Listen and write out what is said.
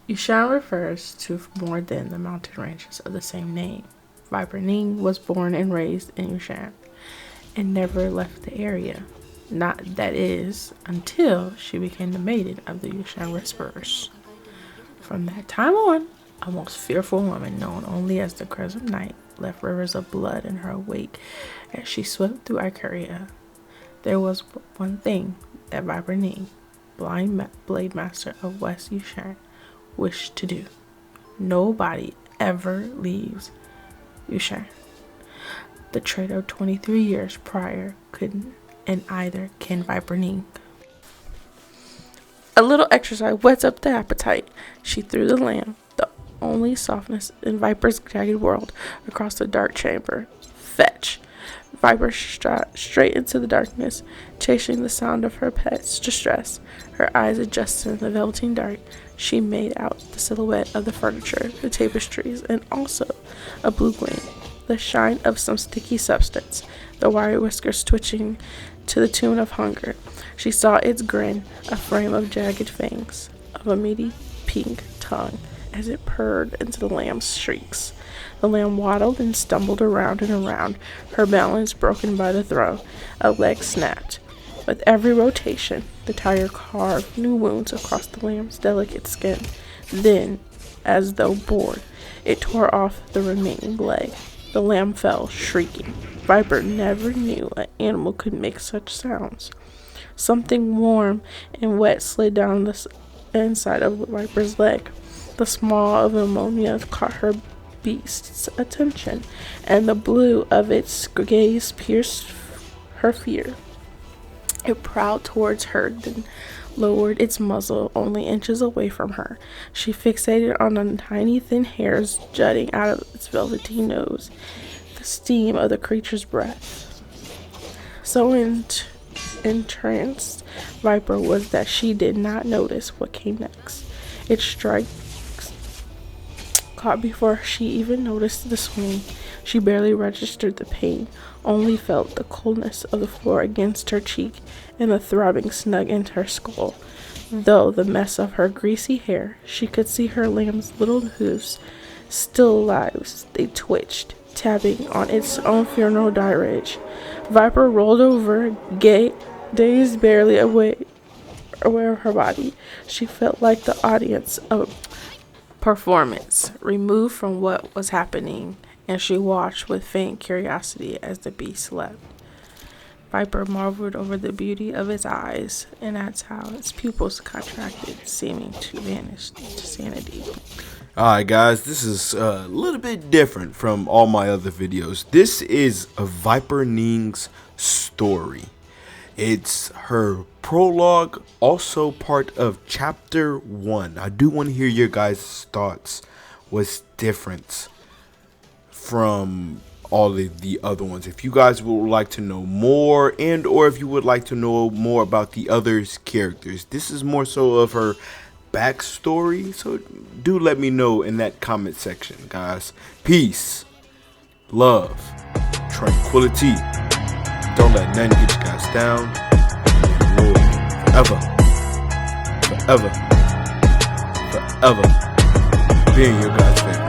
Yushan refers to more than the mountain ranges of the same name. Viper Ning was born and raised in Yushan and never left the area. Not that is, until she became the maiden of the Yushan Whisperers. From that time on, a most fearful woman known only as the Crescent Knight left rivers of blood in her wake as she swept through Ikaria. There was one thing that Viper Ning, blind blade master of West Yushan, wished to do. Nobody ever leaves Yushan. The traitor 23 years prior couldn't, and either can Viper Ning. A little exercise whets up the appetite. She threw the lamb, the only softness in Viper's jagged world, across the dark chamber. Fetch! Viper shot straight into the darkness, chasing the sound of her pet's distress. Her eyes adjusted in the velveteen dark. She made out the silhouette of the furniture, the tapestries, and also a blue gleam, the shine of some sticky substance, the wiry whiskers twitching to the tune of hunger. She saw its grin, a frame of jagged fangs, of a meaty pink tongue, as it purred into the lamb's shrieks. The lamb waddled and stumbled around and around, her balance broken by the throw. A leg snapped. With every rotation, the tiger carved new wounds across the lamb's delicate skin. Then, as though bored, it tore off the remaining leg. The lamb fell, shrieking. Viper never knew an animal could make such sounds. Something warm and wet slid down the inside of Viper's leg. The smell of ammonia caught her beast's attention, and the blue of its gaze pierced her fear. It prowled towards her, then lowered its muzzle only inches away from her. She fixated on the tiny thin hairs jutting out of its velveteen nose, the steam of the creature's breath. So entranced Viper was that she did not notice what came next. Its strike caught before she even noticed the swing. She barely registered the pain, only felt the coldness of the floor against her cheek and the throbbing snug into her skull. Though the mess of her greasy hair, she could see her lamb's little hooves still alive. They twitched, tapping on its own funeral dirge. Viper rolled over, dazed barely aware of her body. She felt like the audience of performance, removed from what was happening, and she watched with faint curiosity as the beast slept. Viper marveled over the beauty of its eyes, and that's how its pupils contracted, seeming to vanish to sanity. Alright guys, this is a little bit different from all my other videos. This is a Viper Ning's story. It's her prologue, also part of chapter 1. I do want to hear your guys' thoughts. What's different from all of the other ones? If you guys would like to know more, and or if you would like to know more about the others' characters. This is more so of her backstory, so do let me know in that comment section, guys. Peace, love, tranquility. Don't let nothing get you guys down. Lord, forever, forever, forever being your guys' favorite.